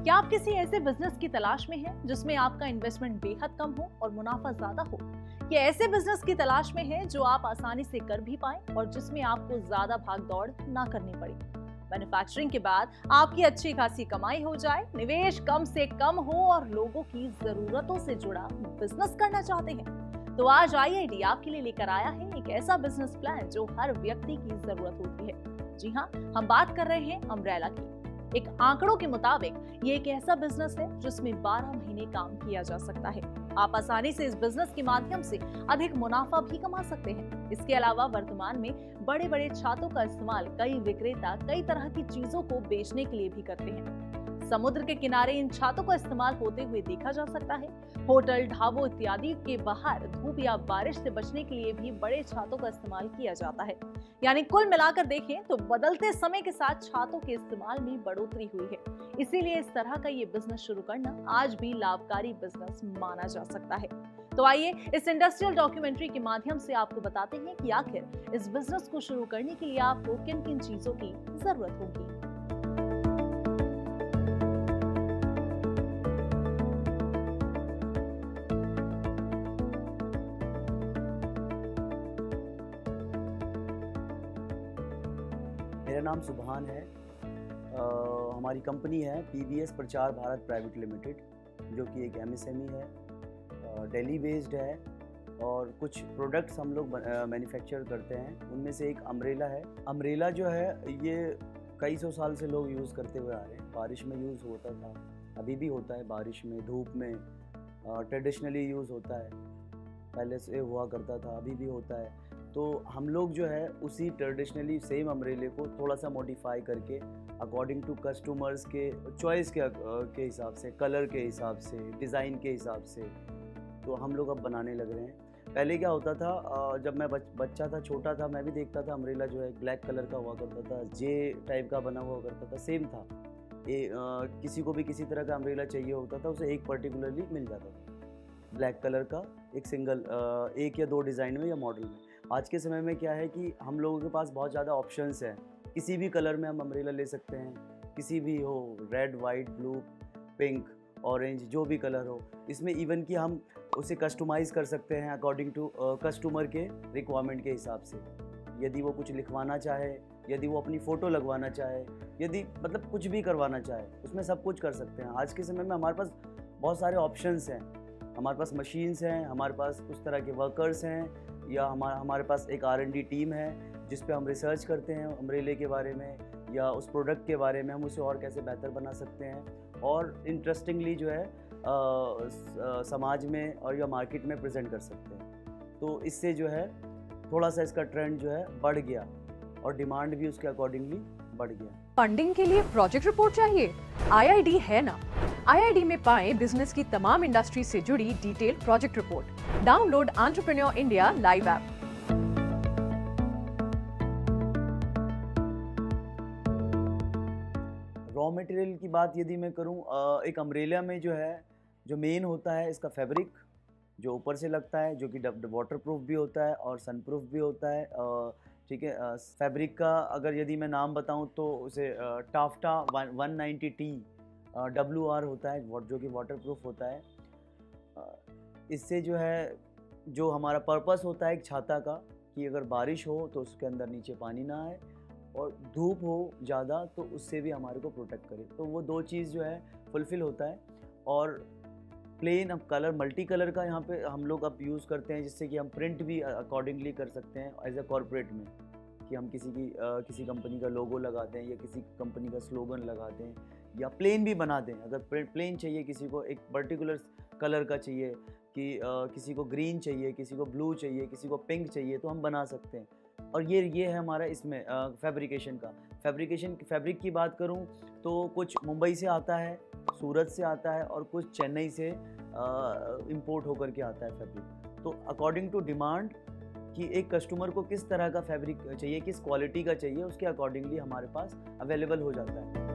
क्या आप किसी ऐसे बिजनेस की तलाश में हैं जिसमें आपका इन्वेस्टमेंट बेहद कम हो और मुनाफा ज्यादा हो? या ऐसे बिजनेस की तलाश में हैं जो आप आसानी से कर भी पाएं और जिसमें आपको ज्यादा भाग दौड़ ना करनी पड़े? मैन्युफैक्चरिंग के बाद आपकी अच्छी खासी कमाई हो जाए, निवेश कम से कम हो और लोगों की जरूरतों से जुड़ा बिजनेस करना चाहते हैं, तो आज आईआईडी आपके लिए लेकर आया है एक ऐसा बिजनेस प्लान जो हर व्यक्ति की जरूरत होती है। जी हाँ, हम बात कर रहे हैं अम्ब्रेला की। एक आंकड़ों के मुताबिक ये एक ऐसा बिजनेस है जिसमें 12 महीने काम किया जा सकता है। आप आसानी से इस बिजनेस के माध्यम से अधिक मुनाफा भी कमा सकते हैं। इसके अलावा वर्तमान में बड़े बड़े छातों का इस्तेमाल कई विक्रेता कई तरह की चीजों को बेचने के लिए भी करते हैं। समुद्र के किनारे इन छातों का इस्तेमाल होते हुए देखा जा सकता है। होटल, ढाबों इत्यादि के बाहर धूप या बारिश से बचने के लिए भी बड़े छातों का इस्तेमाल किया जाता है। यानी कुल मिलाकर देखें तो बदलते समय के साथ छातों के इस्तेमाल में बढ़ोतरी हुई है। इसीलिए इस तरह का ये बिजनेस शुरू करना आज भी लाभकारी बिजनेस माना जा सकता है। तो आइए इस इंडस्ट्रियल डॉक्यूमेंट्री के माध्यम से आपको बताते हैं कि आखिर इस बिजनेस को शुरू करने के लिए आपको किन किन चीजों की जरूरत होगी। मेरा नाम सुभान है। हमारी कंपनी है पीवीएस प्रचार भारत प्राइवेट लिमिटेड, जो कि एक एमएसएमई है, दिल्ली बेस्ड है और कुछ प्रोडक्ट्स हम लोग मैन्युफैक्चर करते हैं। उनमें से एक अम्ब्रेला है। अम्ब्रेला जो है ये कई सौ साल से लोग यूज़ करते हुए आ रहे हैं। बारिश में यूज़ होता था, अभी भी होता है, बारिश में, धूप में ट्रेडिशनली यूज़ होता है, पहले से हुआ करता था, अभी भी होता है। तो हम लोग जो है उसी ट्रेडिशनली सेम अम्ब्रेले को थोड़ा सा मॉडिफाई करके अकॉर्डिंग टू कस्टमर्स के चॉइस के हिसाब से, कलर के हिसाब से, डिज़ाइन के हिसाब से, तो हम लोग अब बनाने लग रहे हैं। पहले क्या होता था, जब मैं बच्चा था, छोटा था, मैं भी देखता था अम्ब्रेला जो है ब्लैक कलर का हुआ करता था, जे टाइप का बना हुआ करता था, सेम था। किसी को भी किसी तरह का अम्ब्रेला चाहिए होता था, उसे एक पर्टिकुलरली मिल जाता था ब्लैक कलर का, एक सिंगल, एक या दो डिज़ाइन में या मॉडल में। आज के समय में क्या है कि हम लोगों के पास बहुत ज़्यादा ऑप्शंस हैं। किसी भी कलर में हम अम्ब्रेला ले सकते हैं, किसी भी हो, red, white, blue, pink, orange, जो भी कलर हो। इसमें इवन कि हम उसे कस्टमाइज़ कर सकते हैं अकॉर्डिंग टू कस्टमर के रिक्वायरमेंट के हिसाब से। यदि वो कुछ लिखवाना चाहे, यदि वो अपनी फ़ोटो लगवाना चाहे, यदि मतलब कुछ भी करवाना चाहे, उसमें सब कुछ कर सकते हैं। आज के समय में हमारे पास बहुत सारे ऑप्शंस हैं। हमारे पास मशीन्स हैं, हमारे पास उस तरह के वर्कर्स हैं, या हमारे पास एक R&D टीम है जिस पे हम रिसर्च करते हैं अम्ब्रेले के बारे में या उस प्रोडक्ट के बारे में, हम उसे और कैसे बेहतर बना सकते हैं और इंटरेस्टिंगली जो है समाज में और या मार्केट में प्रेजेंट कर सकते हैं। तो इससे जो है थोड़ा सा इसका ट्रेंड जो है बढ़ गया और डिमांड भी उसके अकॉर्डिंगली बढ़ गया। फंडिंग के लिए प्रोजेक्ट रिपोर्ट चाहिए? आईआईडी है ना। आईआईडी में पाएं बिजनेस की तमाम इंडस्ट्री से जुड़ी detail project report. Download entrepreneur India live app. Raw material की बात यदि मैं करूं, एक अम्ब्रेला में जो है, जो मेन होता है इसका फैब्रिक, जो ऊपर से लगता है, जो कि वाटर प्रूफ भी होता है और सन प्रूफ भी होता है। ठीक है, फैब्रिक का अगर यदि मैं नाम बताऊं तो उसे टाफ्टा 190T WR होता है, जो कि वाटर प्रूफ होता है। इससे जो है, जो हमारा पर्पस होता है एक छाता का, कि अगर बारिश हो तो उसके अंदर नीचे पानी ना आए और धूप हो ज़्यादा तो उससे भी हमारे को प्रोटेक्ट करे। तो वो दो चीज़ जो है फुलफ़िल होता है। और प्लेन अब कलर, मल्टी कलर का यहाँ पे हम लोग अब यूज़ करते हैं, जिससे कि हम प्रिंट भी अकॉर्डिंगली कर सकते हैं एज ए कॉर्पोरेट में, कि हम किसी कंपनी का लोगो लगाते हैं या किसी कंपनी का स्लोगन लगाते हैं या प्लेन भी बना दें। अगर प्लेन चाहिए, किसी को एक पर्टिकुलर कलर का चाहिए, कि किसी को ग्रीन चाहिए, किसी को ब्लू चाहिए, किसी को पिंक चाहिए, तो हम बना सकते हैं। और ये है हमारा इसमें फैब्रिकेशन का। फैब्रिक की बात करूं तो कुछ मुंबई से आता है, सूरत से आता है और कुछ चेन्नई से इंपोर्ट होकर के आता है फैब्रिक। तो अकॉर्डिंग टू डिमांड, कि एक कस्टमर को किस तरह का फैब्रिक चाहिए, किस क्वालिटी का चाहिए, उसके अकॉर्डिंगली हमारे पास अवेलेबल हो जाता है।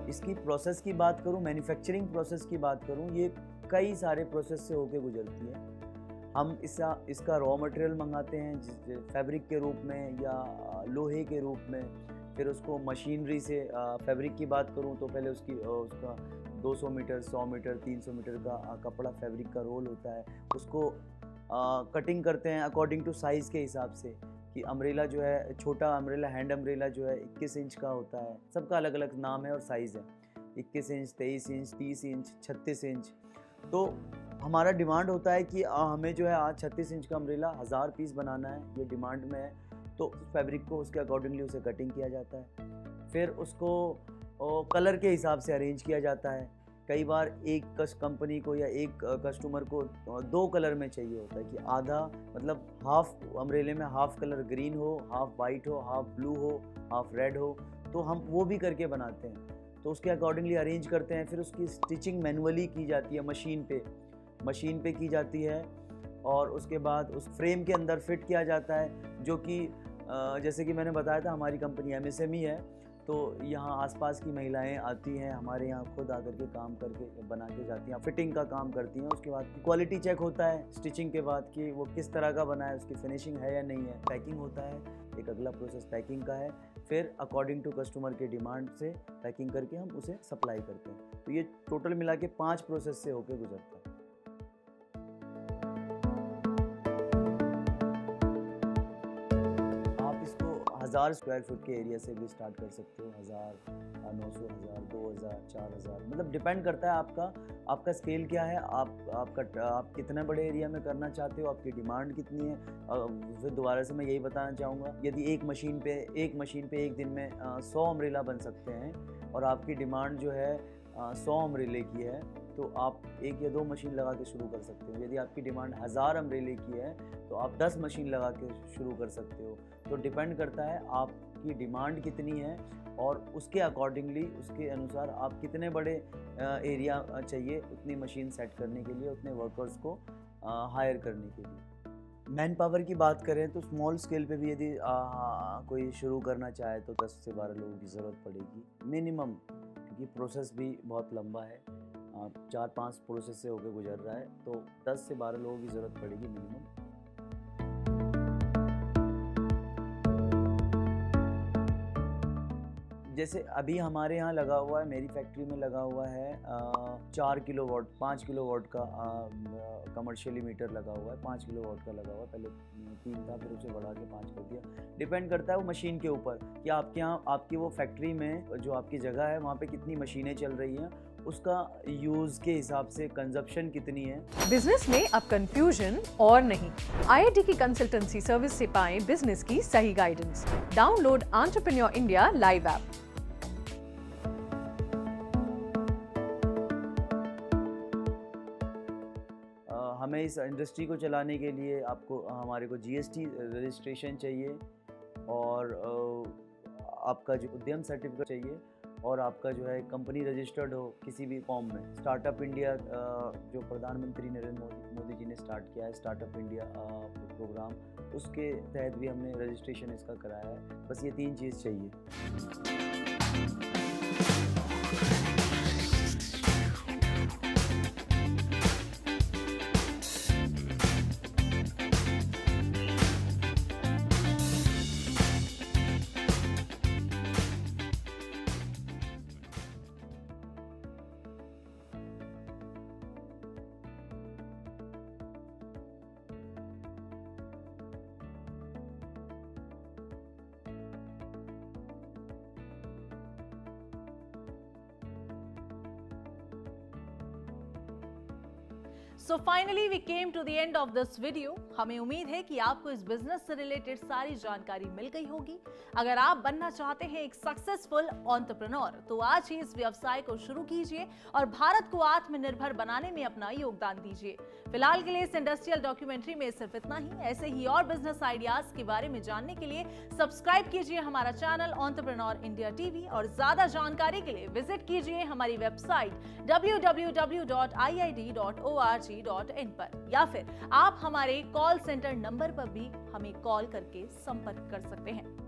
इसकी प्रोसेस की बात करूं, मैन्युफैक्चरिंग प्रोसेस की बात करूं, ये कई सारे प्रोसेस से होके गुजरती है। हम इसका रॉ मटेरियल मंगाते हैं फैब्रिक के रूप में या लोहे के रूप में। फिर उसको मशीनरी से फैब्रिक की बात करूं तो पहले उसका 200 मीटर, 100 मीटर, 300 मीटर का कपड़ा फैब्रिक का रोल होता है। उसको कटिंग करते हैं अकॉर्डिंग टू साइज़ के हिसाब से कि अम्ब्रेला जो है, छोटा अम्ब्रेला, हैंड अम्ब्रेला जो है 21 इंच का होता है। सबका अलग अलग नाम है और साइज़ है, 21 इंच, 23 इंच, 30 इंच, 36 इंच। तो हमारा डिमांड होता है कि हमें जो है आज 36 इंच का अम्ब्रेला 1000 पीस बनाना है, ये डिमांड में है। तो फैब्रिक को उसके अकॉर्डिंगली उसे कटिंग किया जाता है। फिर उसको कलर के हिसाब से अरेंज किया जाता है। कई बार एक कंपनी को या एक कस्टमर को 2 कलर में चाहिए होता है कि आधा मतलब हाफ अम्ब्रेले में हाफ कलर ग्रीन हो, हाफ वाइट हो, हाफ ब्लू हो, हाफ रेड हो, तो हम वो भी करके बनाते हैं। तो उसके अकॉर्डिंगली अरेंज करते हैं। फिर उसकी स्टिचिंग मैनुअली की जाती है, मशीन पे की जाती है और उसके बाद उस फ्रेम के अंदर फिट किया जाता है, जो कि जैसे कि मैंने बताया था हमारी कंपनी MSME है। तो यहाँ आसपास की महिलाएं आती हैं हमारे यहाँ, खुद आकर के काम करके बना के जाती हैं, फिटिंग का काम करती हैं। उसके बाद क्वालिटी चेक होता है स्टिचिंग के बाद कि वो किस तरह का बना है, उसकी फिनिशिंग है या नहीं है। पैकिंग होता है, एक अगला प्रोसेस पैकिंग का है। फिर अकॉर्डिंग टू कस्टमर के डिमांड से पैकिंग करके हम उसे सप्लाई करते हैं। तो ये टोटल मिला के 5 प्रोसेस से होकर गुजरता है। आप इसको 1000 स्क्वायर फुट के एरिया से भी स्टार्ट कर सकते हो। 1000, 900, 1000, 2000, 4000, मतलब डिपेंड करता है आपका स्केल क्या है, आप कितने बड़े एरिया में करना चाहते हो, आपकी डिमांड कितनी है। फिर दोबारा से मैं यही बताना चाहूँगा, यदि एक मशीन पे एक दिन में 100 अम्ब्रेला बन सकते हैं और आपकी डिमांड जो है 100 अम्ब्रेले की है, तो आप 1 या 2 मशीन लगा के शुरू कर सकते हो। यदि आपकी डिमांड 1000 अम्ब्रेले की है तो आप 10 मशीन लगा के शुरू कर सकते हो। तो डिपेंड करता है आपकी डिमांड कितनी है और उसके अकॉर्डिंगली, उसके अनुसार आप कितने बड़े एरिया चाहिए उतनी मशीन सेट करने के लिए, उतने वर्कर्स को हायर करने के लिए। मैन पावर की बात करें तो स्मॉल स्केल पे भी यदि कोई शुरू करना चाहे तो 10 से 12 लोगों की ज़रूरत पड़ेगी मिनिमम, क्योंकि प्रोसेस भी बहुत लंबा है, 4-5 प्रोसेस से होकर गुजर रहा है। तो 10 से 12 लोगों की ज़रूरत पड़ेगी मिनिमम। जैसे अभी हमारे यहाँ लगा हुआ है, मेरी फैक्ट्री में लगा हुआ है 4 किलोवाट, 5 किलोवाट का कमर्शियली मीटर लगा हुआ है। 5 किलोवाट का लगा हुआ है, पहले 3 था, फिर उसे बढ़ा के 5 कर दिया। डिपेंड करता है वो मशीन के ऊपर कि आपके यहाँ, आपकी वो फैक्ट्री में जो आपकी जगह है वहाँ पे कितनी मशीनें चल रही हैं, उसका यूज के हिसाब से कंजप्शन कितनी है। बिजनेस में अब कंफ्यूजन और नहीं, IIT की कंसल्टेंसी सर्विस से पाएं बिजनेस की सही guidance. Download entrepreneur India live app. हमें इस इंडस्ट्री को चलाने के लिए हमारे को GST रजिस्ट्रेशन चाहिए और आपका जो उद्यम सर्टिफिकेट चाहिए और आपका जो है कंपनी रजिस्टर्ड हो किसी भी फॉर्म में। स्टार्टअप इंडिया जो प्रधानमंत्री नरेंद्र मोदी जी ने स्टार्ट किया है, स्टार्टअप इंडिया प्रोग्राम, उसके तहत भी हमने रजिस्ट्रेशन इसका कराया है। बस ये 3 चीज़ चाहिए। So finally we came to the end of this video. हमें उम्मीद है कि आपको इस बिजनेस से रिलेटेड सारी जानकारी मिल गई होगी। अगर आप बनना चाहते हैं एक सक्सेसफुल एंटरप्रेन्योर तो आज ही इस व्यवसाय को शुरू कीजिए और भारत को आत्मनिर्भर बनाने में अपना योगदान दीजिए। फिलहाल के लिए इस इंडस्ट्रियल डॉक्यूमेंट्री में सिर्फ इतना ही। ऐसे ही और बिजनेस आइडियाज के बारे में जानने के लिए सब्सक्राइब कीजिए हमारा चैनल एंटरप्रेन्योर इंडिया टीवी और ज्यादा जानकारी के लिए विजिट कीजिए हमारी वेबसाइट www.iid.org.in पर, या फिर आप हमारे कॉल सेंटर नंबर पर भी हमें कॉल करके संपर्क कर सकते हैं।